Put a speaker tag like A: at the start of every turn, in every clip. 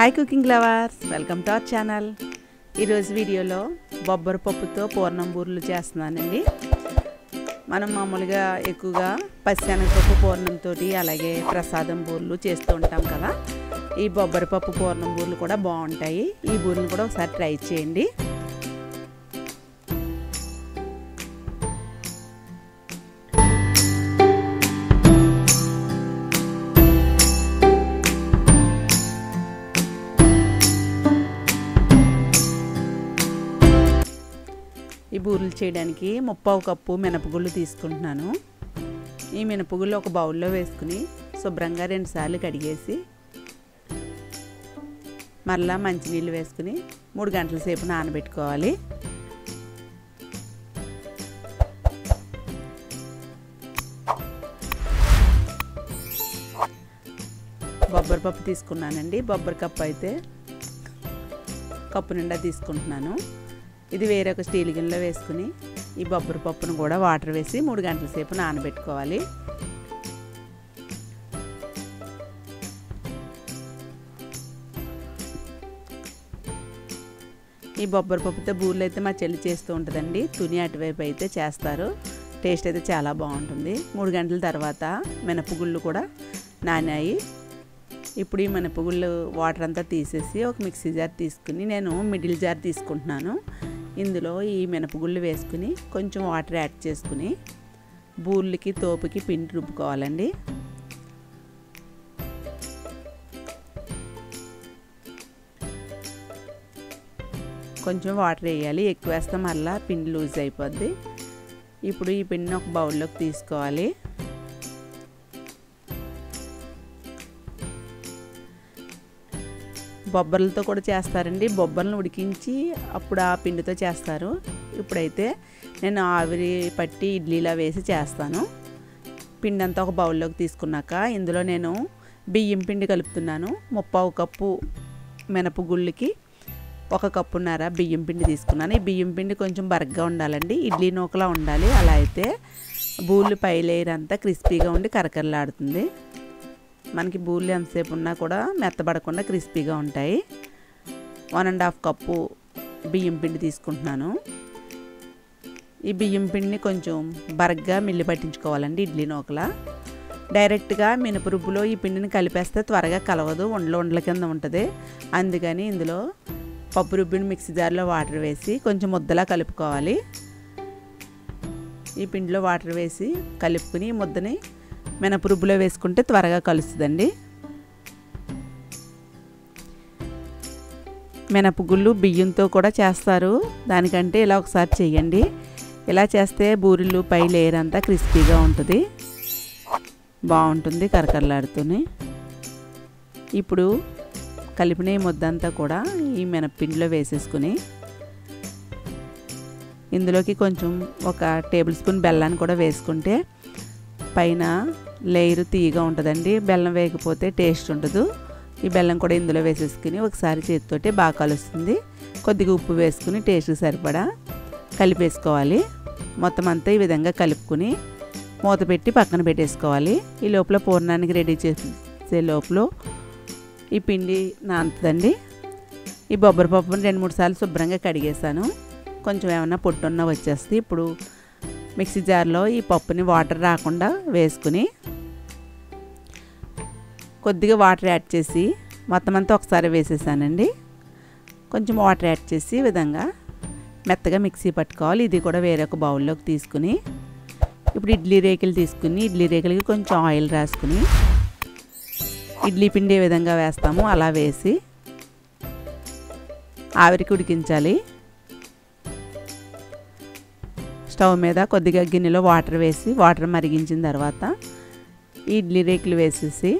A: Hi cooking lovers, welcome to our channel. ఈరోజు వీడియోలో బొబ్బరి పప్పుతో పూర్ణం బూరెలు చేస్తున్నానండి. మనం మామూలుగా ఎక్కువగా పచ్చెనగపప్పు పూర్ణంతో అలాగే ప్రసాదం బూరెలు చేస్తూ ఉంటాం కదా. ఈ బొబ్బరి పప్పు పూర్ణం బూరెలు కూడా బాగుంటాయి. ఈ బూరెలు కూడా ఒకసారి ట్రై చేయండి. ఈ బూరెలు చేయడానికి 1/2 కప్పు మినపగుళ్ళు తీసుకుంటున్నాను. ఈ మినపగుళ్ళు ఒక బౌల్లో వేసుకుని శుభ్రంగా 2 సార్లు కడిగేసి మరలా మంచినీళ్ళు వేసుకుని 3 గంటల సేపు నానబెట్టుకోవాలి. బొబ్బరి పప్పు తీసుకున్నానండి. బొబ్బరి కప్పు అయితే కప్పు నిండా తీసుకుంటున్నాను. ఇది వేరొక స్టీల్ గిన్నెలో వేసుకుని ఈ బొబ్బరి పప్పును కూడా వాటర్ వేసి 3 గంటల సేపు నానబెట్టుకోవాలి. ఈ బొబ్బరి పప్పుతో బూరెలు అయితే మా చెల్లి చేస్తూ ఉంటుందండి. తుని అటువైపు అయితే చేస్తారు. టేస్ట్ అయితే చాలా బాగుంటుంది. 3 గంటల తర్వాత మినపగుళ్ళు కూడా నానాయి. ఇప్పుడు ఈ మినపగుళ్ళు వాటర్ అంతా తీసేసి ఒక మిక్సీ జార్ తీసుకుని నేను మిడిల్ జార్ తీసుకుంటున్నాను. ఇందులో ఈ మినపగుళ్ళు వేసుకుని కొంచెం వాటర్ యాడ్ చేసుకుని బూర్లకి తోపుకి పిండి రుబ్బుకోవాలండి. కొంచెం వాటర్ వేయాలి, ఎక్కువ వేస్తే మళ్ళీ పిండి లూజ్ అయిపోద్ది. ఇప్పుడు ఈ పిండిని ఒక బౌల్లోకి తీసుకోవాలి. బొబ్బర్లతో కూడా చేస్తారండి. బొబ్బర్లను ఉడికించి అప్పుడు ఆ పిండితో చేస్తారు. ఇప్పుడైతే నేను ఆవిరి పట్టి ఇడ్లీలా వేసి చేస్తాను. పిండి అంతా ఒక బౌల్లోకి తీసుకున్నాక ఇందులో నేను బియ్యం పిండి కలుపుతున్నాను. 1/2 కప్పు మినపగుళ్ళకి 1 కప్పున్నర బియ్యం పిండి తీసుకున్నాను. ఈ బియ్యం పిండి కొంచెం బరగ్గా ఉండాలండి, ఇడ్లీ నూకలా ఉండాలి. అలా అయితే బూరెలు పై లేయర్ అంతా క్రిస్పీగా ఉండి కరకరలాడుతుంది. మనకి బూరెలు ఎంతసేపు ఉన్నా కూడా మెత్తబడకుండా క్రిస్పీగా ఉంటాయి. 1.5 కప్పు బియ్యం పిండి తీసుకుంటున్నాను. ఈ బియ్యం పిండిని కొంచెం బరగ్గా మిల్లి పట్టించుకోవాలండి ఇడ్లీ నూకలా. డైరెక్ట్గా మినపరుబ్బులో ఈ పిండిని కలిపేస్తే త్వరగా కలవదు, ఉండల కింద ఉంటుంది. అందుకని ఇందులో పప్పు రుబ్బిని మిక్సీ జార్లో వాటర్ వేసి కొంచెం ముద్దలా కలుపుకోవాలి. ఈ పిండిలో వాటర్ వేసి కలుపుకుని ఈ ముద్దని మినపరుబ్బులో వేసుకుంటే త్వరగా కలుస్తుందండి. మినపగుళ్ళు బియ్యంతో కూడా చేస్తారు. దానికంటే ఇలా ఒకసారి చేయండి. ఇలా చేస్తే బూరెలు పై లేయర్ అంతా క్రిస్పీగా ఉంటుంది, బాగుంటుంది కరకరలాడుతూనే. ఇప్పుడు కలిపిన ఈ ముద్దంతా కూడా ఈ మినప్పిండిలో వేసేసుకుని ఇందులోకి కొంచెం 1 టేబుల్ స్పూన్ బెల్లాన్ని కూడా వేసుకుంటే పైన లేయరు తీయగా ఉంటుందండి. బెల్లం వేయకపోతే టేస్ట్ ఉండదు. ఈ బెల్లం కూడా ఇందులో వేసేసుకుని ఒకసారి చేతితోటి బాగా కలుస్తుంది. కొద్దిగా ఉప్పు వేసుకుని టేస్ట్కి సరిపడా కలిపేసుకోవాలి. మొత్తం అంతా ఈ విధంగా కలుపుకుని మూత పెట్టి పక్కన పెట్టేసుకోవాలి. ఈ లోపల పూర్ణానికి రెడీ చేసే లోపల ఈ పిండి నానుతుందండి. ఈ బొబ్బరి పప్పుని 2-3 సార్లు శుభ్రంగా కడిగేసాను. కొంచెం ఏమన్నా పొట్టున్నా వచ్చేస్తే ఇప్పుడు మిక్సీ జార్లో ఈ పప్పుని వాటర్ రాకుండా వేసుకుని కొద్దిగా వాటర్ యాడ్ చేసి మొత్తం అంతా ఒకసారి వేసేసానండి. కొంచెం వాటర్ యాడ్ చేసి ఈ విధంగా మెత్తగా మిక్సీ పట్టుకోవాలి. ఇది కూడా వేరొక బౌల్లోకి తీసుకుని ఇప్పుడు ఇడ్లీ రేకులు తీసుకుని ఇడ్లీ రేకులకి కొంచెం ఆయిల్ రాసుకుని ఇడ్లీ పిండి ఏ విధంగా వేస్తామో అలా వేసి ఆవిరికి ఉడికించాలి. స్టవ్ మీద కొద్దిగా గిన్నెలో వాటర్ వేసి వాటర్ మరిగించిన తర్వాత ఈ ఇడ్లీ రేకులు వేసేసి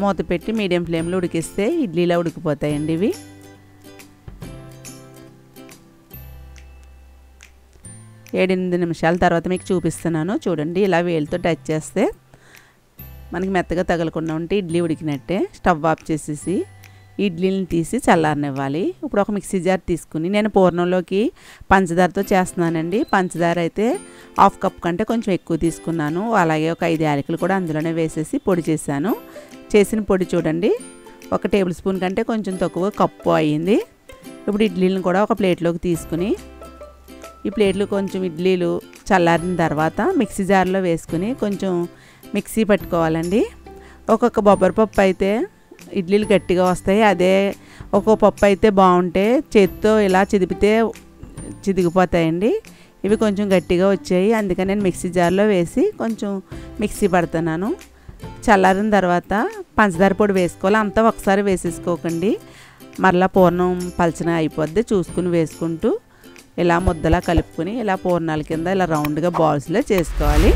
A: మూత పెట్టి మీడియం ఫ్లేమ్లో ఉడికిస్తే ఇడ్లీలా ఉడికిపోతాయండి. ఇవి 7-8 నిమిషాల తర్వాత మీకు చూపిస్తున్నాను. చూడండి, ఇలా వేలుతో టచ్ చేస్తే మనకి మెత్తగా తగలకుండా ఉంటే ఇడ్లీ ఉడికినట్టే. స్టవ్ ఆఫ్ చేసేసి ఇడ్లీని తీసి చల్లారనివ్వాలి. ఇప్పుడు ఒక మిక్సీ జార్ తీసుకుని నేను పూర్ణంలోకి పంచదారతో చేస్తున్నానండి. పంచదార అయితే 1/2 కప్ కంటే కొంచెం ఎక్కువ తీసుకున్నాను. అలాగే ఒక 5 యాలకులు కూడా అందులోనే వేసేసి పొడి చేశాను. చేసిన పొడి చూడండి 1 టేబుల్ స్పూన్ కంటే కొంచెం తక్కువ కప్పు అయ్యింది. ఇప్పుడు ఇడ్లీలను కూడా ఒక ప్లేట్లోకి తీసుకుని ఈ ప్లేట్లు కొంచెం ఇడ్లీలు చల్లారిన తర్వాత మిక్సీ జార్లో వేసుకుని కొంచెం మిక్సీ పట్టుకోవాలండి. ఒక్కొక్క బొబ్బరి పప్పు అయితే ఇడ్లీలు గట్టిగా వస్తాయి. అదే ఒక్కో పప్పు అయితే బాగుంటే చేతితో ఇలా చిదిపితే చిదిగిపోతాయండి. ఇవి కొంచెం గట్టిగా వచ్చాయి, అందుకని నేను మిక్సీ జార్లో వేసి కొంచెం మిక్సీ పడుతున్నాను. చల్లారిన తర్వాత పంచదార పొడి వేసుకోవాలి. అంతా ఒకసారి వేసేసుకోకండి, మరలా పూర్ణం పలచన అయిపోద్ది. చూసుకుని వేసుకుంటూ ఇలా ముద్దలా కలుపుకొని ఇలా పూర్ణాల కింద ఇలా రౌండ్గా బాల్స్లో చేసుకోవాలి.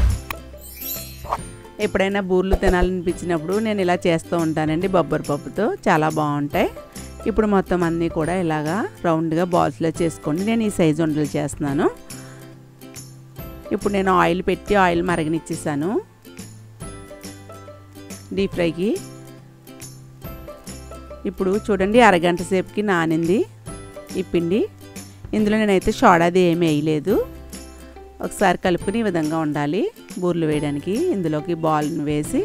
A: ఎప్పుడైనా బూర్లు తినాలనిపించినప్పుడు నేను ఇలా చేస్తూ ఉంటానండి బొబ్బరి పప్పుతో, చాలా బాగుంటాయి. ఇప్పుడు మొత్తం అన్నీ కూడా ఇలాగా రౌండ్గా బాల్స్లో చేసుకోండి. నేను ఈ సైజు ఉండలు చేస్తున్నాను. ఇప్పుడు నేను ఆయిల్ పెట్టి ఆయిల్ మరగనిచ్చేసాను డీప్ ఫ్రైకి. ఇప్పుడు చూడండి అరగంట సేపుకి నానింది ఈ పిండి. ఇందులో నేనైతే సోడాది ఏమీ వేయలేదు. ఒకసారి కలుపుకుని ఈ విధంగా ఉండాలి బూర్లు వేయడానికి. ఇందులోకి బాల్ని వేసి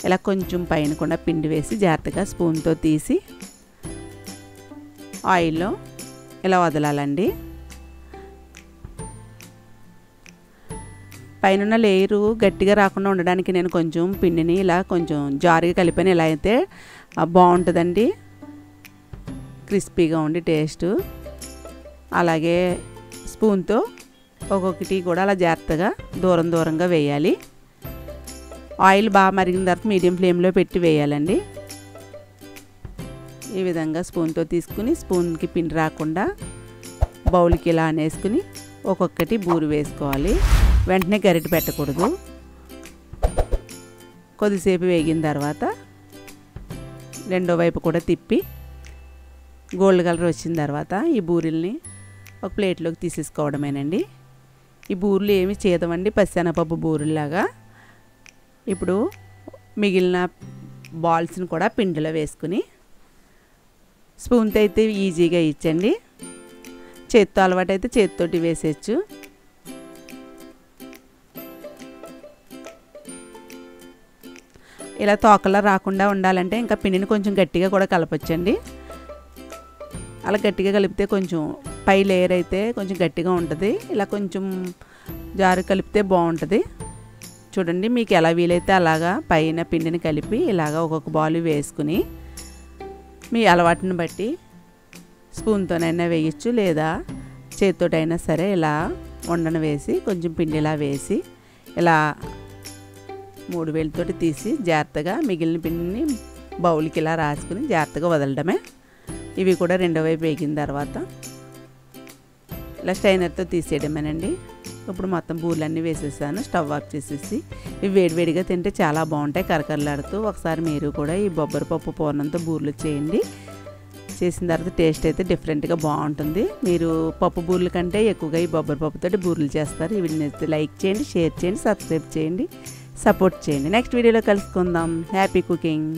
A: ఇలా కొంచెం పైన కూడా పిండి వేసి జాగ్రత్తగా స్పూన్తో తీసి ఆయిల్లో ఇలా వదలాలండి. పైన లేయరు గట్టిగా రాకుండా ఉండడానికి నేను కొంచెం పిండిని ఇలా కొంచెం జారుగా కలిపాను. ఇలా అయితే బాగుంటుందండి, క్రిస్పీగా ఉండి టేస్ట్. అలాగే స్పూన్తో ఒక్కొక్కటి కూడా అలా జాగ్రత్తగా దూరంగా వేయాలి. ఆయిల్ బాగా మరిగిన తర్వాత మీడియం ఫ్లేమ్లో పెట్టి వేయాలండి. ఈ విధంగా స్పూన్తో తీసుకుని స్పూన్కి పిండి రాకుండా బౌల్కి ఇలా అనేసుకుని ఒక్కొక్కటి బూరు వేసుకోవాలి. వెంటనే గరిటె పెట్టకూడదు. కొద్దిసేపు వేగిన తర్వాత రెండో వైపు కూడా తిప్పి గోల్డ్ కలర్ వచ్చిన తర్వాత ఈ బూరెల్ని ఒక ప్లేట్లోకి తీసేసుకోవడమేనండి. ఈ బూరెలు ఏమి చేదమండి, పచ్చెనగపప్పు బూరెల్లాగా. ఇప్పుడు మిగిలిన బాల్స్ని కూడా పిండిలో వేసుకుని స్పూన్తో అయితే ఈజీగా ఇచ్చండి. చేత్తో అలవాటు అయితే చేతితోటి వేసేయచ్చు. ఇలా తోకలా రాకుండా ఉండాలంటే ఇంకా పిండిని కొంచెం గట్టిగా కూడా కలపచ్చండి. అలా గట్టిగా కలిపితే కొంచెం పై లేయర్ అయితే కొంచెం గట్టిగా ఉంటుంది. ఇలా కొంచెం జారు కలిపితే బాగుంటుంది. చూడండి మీకు ఎలా వీలైతే అలాగా పైన పిండిని కలిపి ఇలాగా ఒక్కొక్క బాల్ వేసుకుని మీ అలవాటుని బట్టి స్పూన్తోనైనా వేయచ్చు, లేదా చేతితోటైనా సరే ఇలా ఉండను వేసి కొంచెం పిండి ఇలా వేసి ఇలా 3 వేలతోటి తీసి జాగ్రత్తగా మిగిలిన పిండిని బౌల్కి ఇలా రాసుకుని జాగ్రత్తగా వదలడమే. ఇవి కూడా రెండో వైపు వేగిన తర్వాత ఇలా స్ట్రైనర్తో తీసేయడమేనండి. ఇప్పుడు మొత్తం బూర్లన్నీ వేసేసాను. స్టవ్ ఆఫ్ చేసేసి ఇవి వేడివేడిగా తింటే చాలా బాగుంటాయి కరకరలాడుతూ. ఒకసారి మీరు కూడా ఈ బొబ్బరి పప్పు పూర్ణంతో బూర్లు చేయండి. చేసిన తర్వాత టేస్ట్ అయితే డిఫరెంట్గా బాగుంటుంది. మీరు పప్పు బూర్ల కంటే ఎక్కువగా ఈ బొబ్బరి పప్పుతో బూర్లు చేస్తారు. ఇవి లైక్ చేయండి, షేర్ చేయండి, సబ్స్క్రైబ్ చేయండి, సపోర్ట్ చేయండి. నెక్స్ట్ వీడియోలో కలుసుకుందాం. Happy cooking.